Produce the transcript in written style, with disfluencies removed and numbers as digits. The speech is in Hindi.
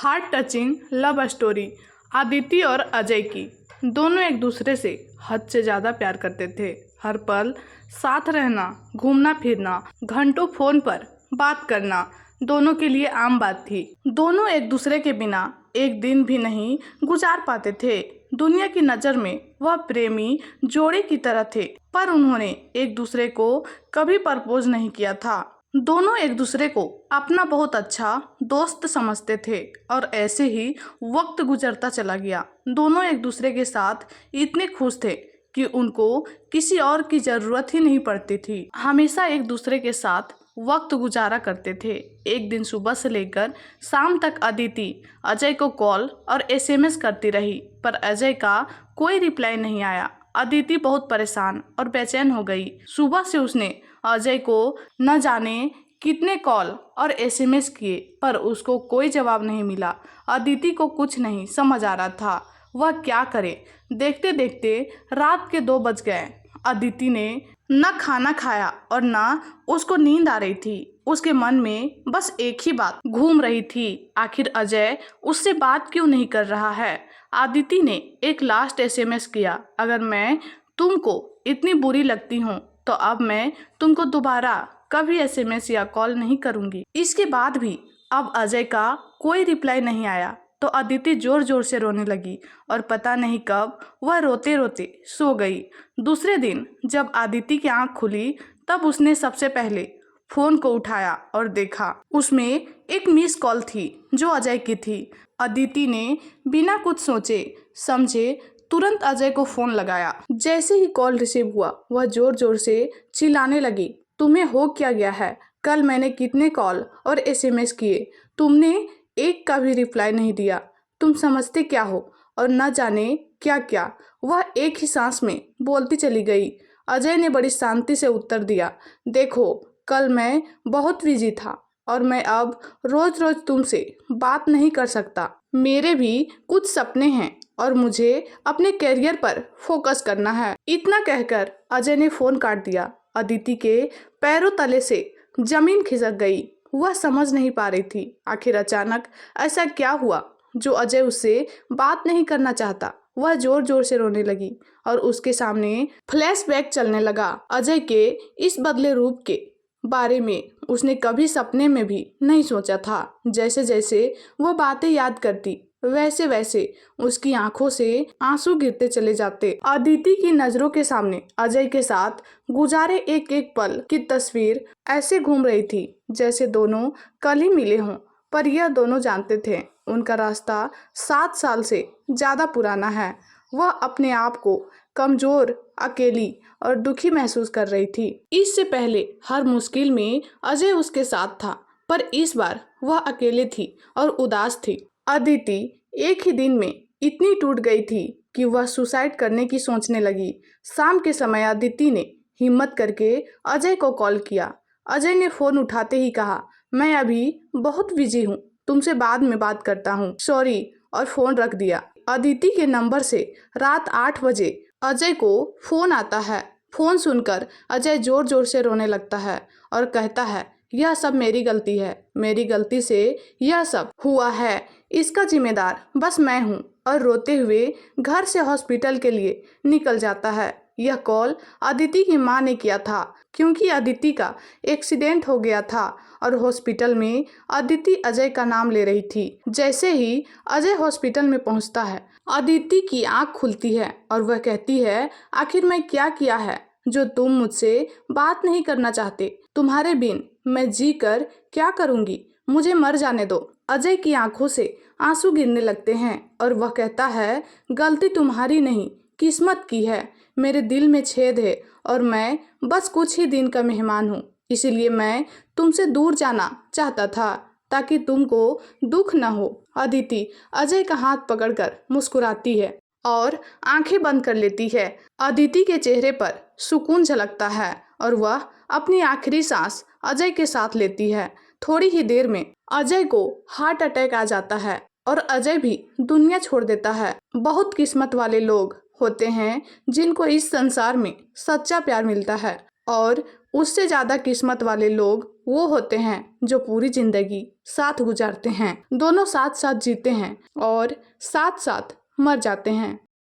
Heart touching love story Aditi और अजय की। दोनों एक दूसरे से हद से ज़्यादा प्यार करते थे। हर पल साथ रहना, घूमना फिरना, घंटों फोन पर बात करना दोनों के लिए आम बात थी। दोनों एक दूसरे के बिना एक दिन भी नहीं गुजार पाते थे। दुनिया की नज़र में वह प्रेमी जोड़ी की तरह थे, पर उन्होंने एक दूसरे को कभी प्रपोज नहीं किया था। दोनों एक दूसरे को अपना बहुत अच्छा दोस्त समझते थे और ऐसे ही वक्त गुजरता चला गया। दोनों एक दूसरे के साथ इतने खुश थे कि उनको किसी और की ज़रूरत ही नहीं पड़ती थी। हमेशा एक दूसरे के साथ वक्त गुजारा करते थे। एक दिन सुबह से लेकर शाम तक अदिति अजय को कॉल और एसएमएस करती रही, पर अजय का कोई रिप्लाई नहीं आया। अदिति बहुत परेशान और बेचैन हो गई। सुबह से उसने अजय को न जाने कितने कॉल और एसएमएस किए, पर उसको कोई जवाब नहीं मिला। अदिति को कुछ नहीं समझ आ रहा था वह क्या करे। देखते देखते रात के 2 बज गए। अदिति ने न खाना खाया और न उसको नींद आ रही थी। उसके मन में बस एक ही बात घूम रही थी, आखिर अजय उससे बात क्यों नहीं कर रहा है। अदिति ने एक लास्ट एसएमएस किया, अगर मैं तुमको इतनी बुरी लगती हूँ तो अब मैं तुमको दोबारा कभी एसएमएस या कॉल नहीं करूँगी। इसके बाद भी अब अजय का कोई रिप्लाई नहीं आया तो अदिति जोर जोर से रोने लगी और पता नहीं कब वह रोते रोते सो गई। दूसरे दिन जब अदिति की आंख खुली तब उसने सबसे पहले फोन को उठाया और देखा उसमें एक मिस कॉल थी जो अजय की थी। अदिति ने बिना कुछ सोचे समझे तुरंत अजय को फोन लगाया। जैसे ही कॉल रिसीव हुआ वह जोर जोर से चिल्लाने लगी, तुम्हें हो क्या गया है? कल मैंने कितने कॉल और एसएमएस किए, तुमने एक का भी रिप्लाई नहीं दिया। तुम समझते क्या हो? और न जाने क्या क्या वह एक ही सांस में बोलती चली गई। अजय ने बड़ी शांति से उत्तर दिया, देखो कल मैं बहुत बिजी था और मैं अब रोज रोज तुमसे बात नहीं कर सकता। मेरे भी कुछ सपने हैं और मुझे अपने करियर पर फोकस करना है। इतना कहकर अजय ने फोन काट दिया। अदिति के पैरों तले से जमीन खिसक गई। वह समझ नहीं पा रही थी आखिर अचानक ऐसा क्या हुआ जो अजय उससे बात नहीं करना चाहता। वह जोर जोर से रोने लगी और उसके सामने फ्लैशबैक चलने लगा। अजय के इस बदले रूप के बारे में उसने कभी सपने में भी नहीं सोचा था। जैसे जैसे वह बातें याद करती वैसे वैसे उसकी आंखों से आंसू गिरते चले जाते। अदिति की नजरों के सामने अजय के साथ गुजारे एक एक पल की तस्वीर ऐसे घूम रही थी जैसे दोनों कल ही मिले हों, पर यह दोनों जानते थे उनका रास्ता 7 साल से ज़्यादा पुराना है। वह अपने आप को कमज़ोर, अकेली और दुखी महसूस कर रही थी। इससे पहले हर मुश्किल में अजय उसके साथ था, पर इस बार वह अकेले थी और उदास थी। अदिति एक ही दिन में इतनी टूट गई थी कि वह सुसाइड करने की सोचने लगी। शाम के समय अदिति ने हिम्मत करके अजय को कॉल किया। अजय ने फ़ोन उठाते ही कहा, मैं अभी बहुत बिजी हूँ, तुमसे बाद में बात करता हूँ, सॉरी, और फ़ोन रख दिया। अदिति के नंबर से रात 8 बजे अजय को फ़ोन आता है। फ़ोन सुनकर अजय ज़ोर ज़ोर से रोने लगता है और कहता है, यह सब मेरी गलती है, मेरी गलती से यह सब हुआ है, इसका जिम्मेदार बस मैं हूँ। और रोते हुए घर से हॉस्पिटल के लिए निकल जाता है। यह कॉल अदिति की माँ ने किया था क्योंकि अदिति का एक्सीडेंट हो गया था और हॉस्पिटल में अदिति अजय का नाम ले रही थी। जैसे ही अजय हॉस्पिटल में पहुंचता है अदिति की आंख खुलती है और वह कहती है, आखिर मैं क्या किया है जो तुम मुझसे बात नहीं करना चाहते? तुम्हारे बिन मैं जी कर क्या करूँगी? मुझे मर जाने दो। अजय की आंखों से आंसू गिरने लगते हैं और वह कहता है, गलती तुम्हारी नहीं किस्मत की है। मेरे दिल में छेद है और मैं बस कुछ ही दिन का मेहमान हूँ, इसीलिए मैं तुमसे दूर जाना चाहता था ताकि तुमको दुख न हो। अदिति अजय का हाथ पकड़कर मुस्कुराती है और आंखें बंद कर लेती है। अदिति के चेहरे पर सुकून झलकता है और वह अपनी आखिरी सांस अजय के साथ लेती है। थोड़ी ही देर में अजय को हार्ट अटैक आ जाता है और अजय भी दुनिया छोड़ देता है। बहुत किस्मत वाले लोग होते हैं जिनको इस संसार में सच्चा प्यार मिलता है और उससे ज़्यादा किस्मत वाले लोग वो होते हैं जो पूरी जिंदगी साथ गुजारते हैं, दोनों साथ साथ जीते हैं और साथ साथ मर जाते हैं।